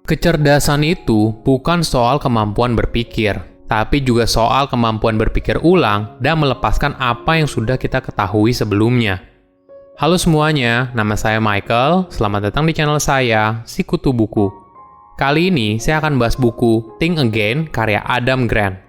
Kecerdasan itu bukan soal kemampuan berpikir, tapi juga soal kemampuan berpikir ulang dan melepaskan apa yang sudah kita ketahui sebelumnya. Halo semuanya, nama saya Michael. Selamat datang di channel saya, Sikutu Buku. Kali ini saya akan bahas buku Think Again karya Adam Grant.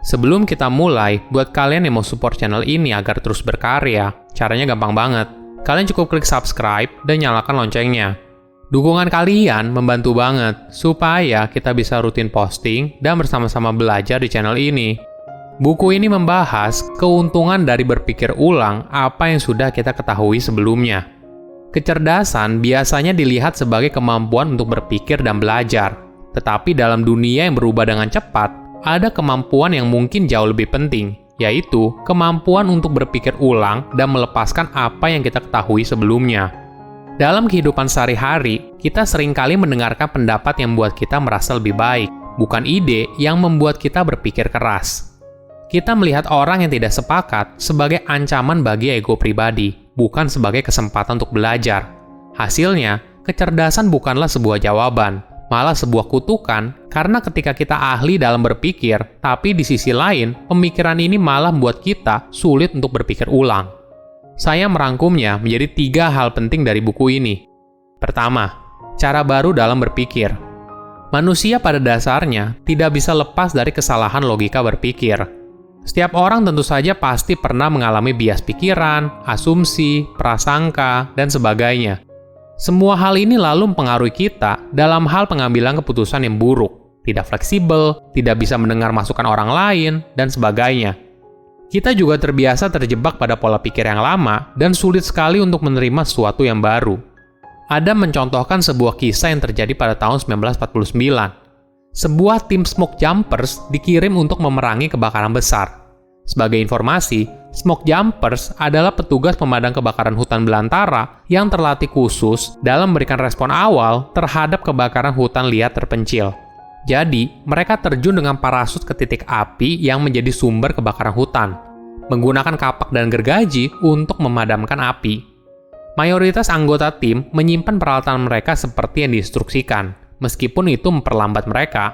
Sebelum kita mulai, buat kalian yang mau support channel ini agar terus berkarya, caranya gampang banget. Kalian cukup klik subscribe dan nyalakan loncengnya. Dukungan kalian membantu banget supaya kita bisa rutin posting dan bersama-sama belajar di channel ini. Buku ini membahas keuntungan dari berpikir ulang apa yang sudah kita ketahui sebelumnya. Kecerdasan biasanya dilihat sebagai kemampuan untuk berpikir dan belajar. Tetapi dalam dunia yang berubah dengan cepat, ada kemampuan yang mungkin jauh lebih penting, yaitu kemampuan untuk berpikir ulang dan melepaskan apa yang kita ketahui sebelumnya. Dalam kehidupan sehari-hari, kita seringkali mendengarkan pendapat yang membuat kita merasa lebih baik, bukan ide yang membuat kita berpikir keras. Kita melihat orang yang tidak sepakat sebagai ancaman bagi ego pribadi, bukan sebagai kesempatan untuk belajar. Hasilnya, kecerdasan bukanlah sebuah jawaban, malah sebuah kutukan, karena ketika kita ahli dalam berpikir, tapi di sisi lain, pemikiran ini malah membuat kita sulit untuk berpikir ulang. Saya merangkumnya menjadi 3 hal penting dari buku ini. Pertama, cara baru dalam berpikir. Manusia pada dasarnya tidak bisa lepas dari kesalahan logika berpikir. Setiap orang tentu saja pasti pernah mengalami bias pikiran, asumsi, prasangka, dan sebagainya. Semua hal ini lalu mempengaruhi kita dalam hal pengambilan keputusan yang buruk, tidak fleksibel, tidak bisa mendengar masukan orang lain, dan sebagainya. Kita juga terbiasa terjebak pada pola pikir yang lama dan sulit sekali untuk menerima sesuatu yang baru. Adam mencontohkan sebuah kisah yang terjadi pada tahun 1949. Sebuah tim smoke jumpers dikirim untuk memerangi kebakaran besar. Sebagai informasi, smoke jumpers adalah petugas pemadam kebakaran hutan belantara yang terlatih khusus dalam memberikan respon awal terhadap kebakaran hutan liar terpencil. Jadi, mereka terjun dengan parasut ke titik api yang menjadi sumber kebakaran hutan, menggunakan kapak dan gergaji untuk memadamkan api. Mayoritas anggota tim menyimpan peralatan mereka seperti yang diinstruksikan, meskipun itu memperlambat mereka.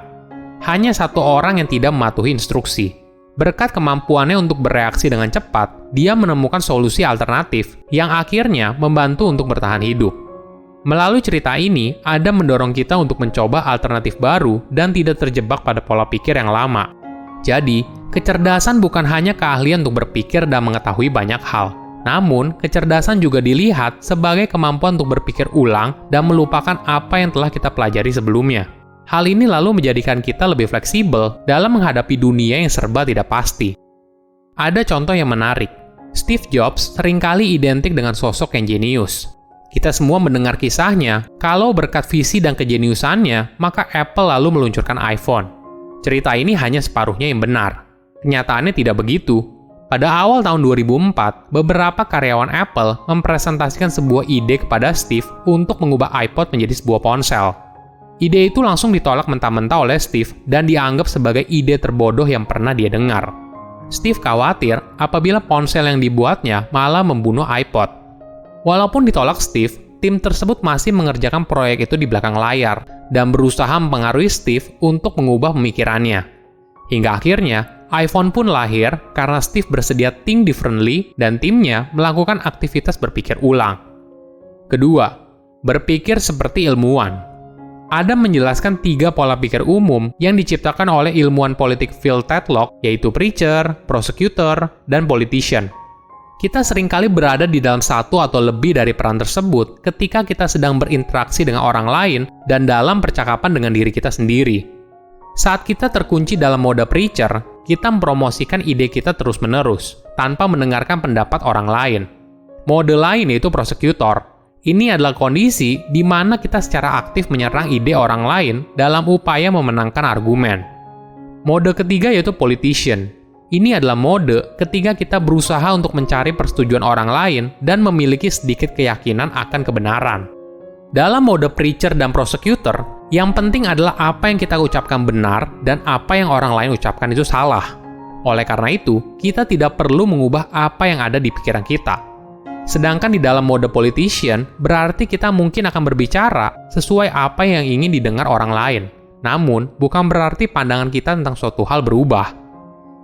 Hanya satu orang yang tidak mematuhi instruksi. Berkat kemampuannya untuk bereaksi dengan cepat, dia menemukan solusi alternatif yang akhirnya membantu untuk bertahan hidup. Melalui cerita ini, Adam mendorong kita untuk mencoba alternatif baru dan tidak terjebak pada pola pikir yang lama. Jadi, kecerdasan bukan hanya keahlian untuk berpikir dan mengetahui banyak hal. Namun, kecerdasan juga dilihat sebagai kemampuan untuk berpikir ulang dan melupakan apa yang telah kita pelajari sebelumnya. Hal ini lalu menjadikan kita lebih fleksibel dalam menghadapi dunia yang serba tidak pasti. Ada contoh yang menarik. Steve Jobs seringkali identik dengan sosok yang jenius. Kita semua mendengar kisahnya, kalau berkat visi dan kejeniusannya, maka Apple lalu meluncurkan iPhone. Cerita ini hanya separuhnya yang benar. Kenyataannya tidak begitu. Pada awal tahun 2004, beberapa karyawan Apple mempresentasikan sebuah ide kepada Steve untuk mengubah iPod menjadi sebuah ponsel. Ide itu langsung ditolak mentah-mentah oleh Steve dan dianggap sebagai ide terbodoh yang pernah dia dengar. Steve khawatir apabila ponsel yang dibuatnya malah membunuh iPod. Walaupun ditolak Steve, tim tersebut masih mengerjakan proyek itu di belakang layar dan berusaha mempengaruhi Steve untuk mengubah pemikirannya. Hingga akhirnya, iPhone pun lahir karena Steve bersedia think differently dan timnya melakukan aktivitas berpikir ulang. Kedua, berpikir seperti ilmuwan. Adam menjelaskan 3 pola pikir umum yang diciptakan oleh ilmuwan politik Phil Tetlock, yaitu preacher, prosecutor, dan politician. Kita seringkali berada di dalam satu atau lebih dari peran tersebut ketika kita sedang berinteraksi dengan orang lain dan dalam percakapan dengan diri kita sendiri. Saat kita terkunci dalam mode preacher, kita mempromosikan ide kita terus-menerus, tanpa mendengarkan pendapat orang lain. Mode lain yaitu prosecutor. Ini adalah kondisi di mana kita secara aktif menyerang ide orang lain dalam upaya memenangkan argumen. Mode ketiga yaitu politician. Ini adalah mode ketika kita berusaha untuk mencari persetujuan orang lain dan memiliki sedikit keyakinan akan kebenaran. Dalam mode preacher dan prosecutor, yang penting adalah apa yang kita ucapkan benar dan apa yang orang lain ucapkan itu salah. Oleh karena itu, kita tidak perlu mengubah apa yang ada di pikiran kita. Sedangkan di dalam mode politician, berarti kita mungkin akan berbicara sesuai apa yang ingin didengar orang lain. Namun, bukan berarti pandangan kita tentang suatu hal berubah.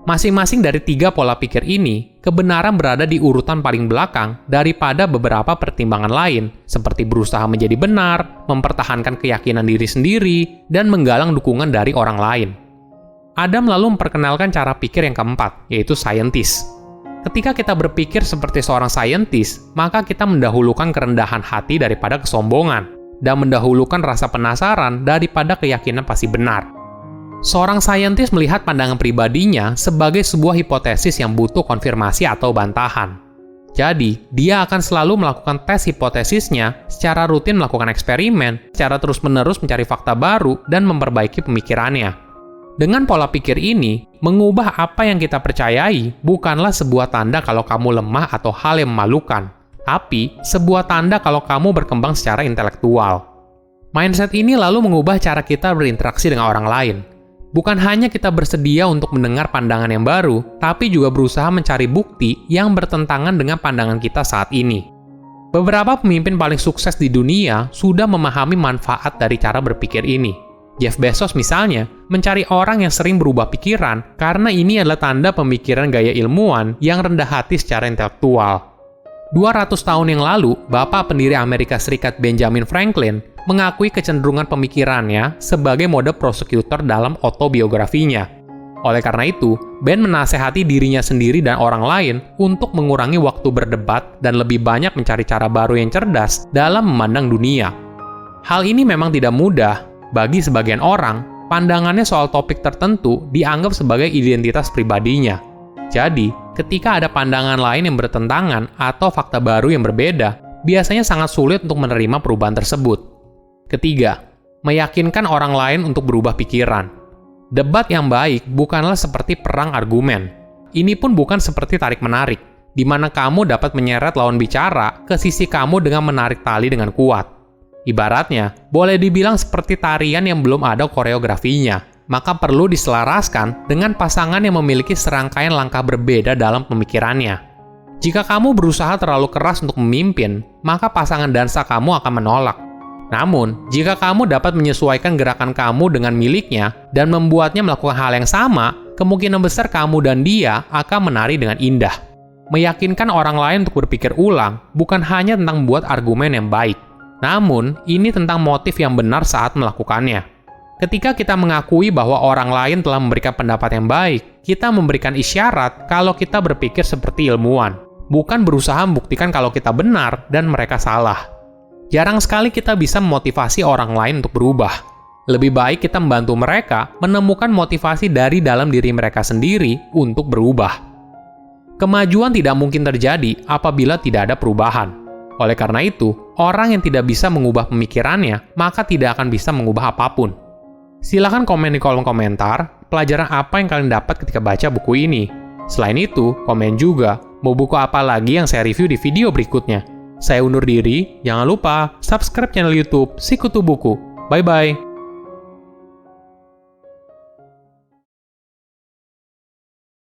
Masing-masing dari 3 pola pikir ini, kebenaran berada di urutan paling belakang daripada beberapa pertimbangan lain, seperti berusaha menjadi benar, mempertahankan keyakinan diri sendiri, dan menggalang dukungan dari orang lain. Adam lalu memperkenalkan cara pikir yang keempat, yaitu scientist. Ketika kita berpikir seperti seorang saintis, maka kita mendahulukan kerendahan hati daripada kesombongan, dan mendahulukan rasa penasaran daripada keyakinan pasti benar. Seorang saintis melihat pandangan pribadinya sebagai sebuah hipotesis yang butuh konfirmasi atau bantahan. Jadi, dia akan selalu melakukan tes hipotesisnya, secara rutin melakukan eksperimen, secara terus-menerus mencari fakta baru, dan memperbaiki pemikirannya. Dengan pola pikir ini, mengubah apa yang kita percayai bukanlah sebuah tanda kalau kamu lemah atau hal yang memalukan, tapi sebuah tanda kalau kamu berkembang secara intelektual. Mindset ini lalu mengubah cara kita berinteraksi dengan orang lain. Bukan hanya kita bersedia untuk mendengar pandangan yang baru, tapi juga berusaha mencari bukti yang bertentangan dengan pandangan kita saat ini. Beberapa pemimpin paling sukses di dunia sudah memahami manfaat dari cara berpikir ini. Jeff Bezos misalnya, mencari orang yang sering berubah pikiran karena ini adalah tanda pemikiran gaya ilmuwan yang rendah hati secara intelektual. 200 tahun yang lalu, Bapak pendiri Amerika Serikat Benjamin Franklin mengakui kecenderungan pemikirannya sebagai mode prosecutor dalam autobiografinya. Oleh karena itu, Ben menasehati dirinya sendiri dan orang lain untuk mengurangi waktu berdebat dan lebih banyak mencari cara baru yang cerdas dalam memandang dunia. Hal ini memang tidak mudah. Bagi sebagian orang, pandangannya soal topik tertentu dianggap sebagai identitas pribadinya. Jadi, ketika ada pandangan lain yang bertentangan atau fakta baru yang berbeda, biasanya sangat sulit untuk menerima perubahan tersebut. Ketiga, meyakinkan orang lain untuk berubah pikiran. Debat yang baik bukanlah seperti perang argumen. Ini pun bukan seperti tarik-menarik, di mana kamu dapat menyeret lawan bicara ke sisi kamu dengan menarik tali dengan kuat. Ibaratnya, boleh dibilang seperti tarian yang belum ada koreografinya, maka perlu diselaraskan dengan pasangan yang memiliki serangkaian langkah berbeda dalam pemikirannya. Jika kamu berusaha terlalu keras untuk memimpin, maka pasangan dansa kamu akan menolak. Namun, jika kamu dapat menyesuaikan gerakan kamu dengan miliknya dan membuatnya melakukan hal yang sama, kemungkinan besar kamu dan dia akan menari dengan indah. Meyakinkan orang lain untuk berpikir ulang bukan hanya tentang membuat argumen yang baik, namun ini tentang motif yang benar saat melakukannya. Ketika kita mengakui bahwa orang lain telah memberikan pendapat yang baik, kita memberikan isyarat kalau kita berpikir seperti ilmuwan, bukan berusaha membuktikan kalau kita benar dan mereka salah. Jarang sekali kita bisa memotivasi orang lain untuk berubah. Lebih baik kita membantu mereka menemukan motivasi dari dalam diri mereka sendiri untuk berubah. Kemajuan tidak mungkin terjadi apabila tidak ada perubahan. Oleh karena itu, orang yang tidak bisa mengubah pemikirannya, maka tidak akan bisa mengubah apapun. Silahkan komen di kolom komentar pelajaran apa yang kalian dapat ketika baca buku ini. Selain itu, komen juga mau buku apa lagi yang saya review di video berikutnya. Saya undur diri, jangan lupa subscribe channel YouTube Sikutu Buku. Bye-bye.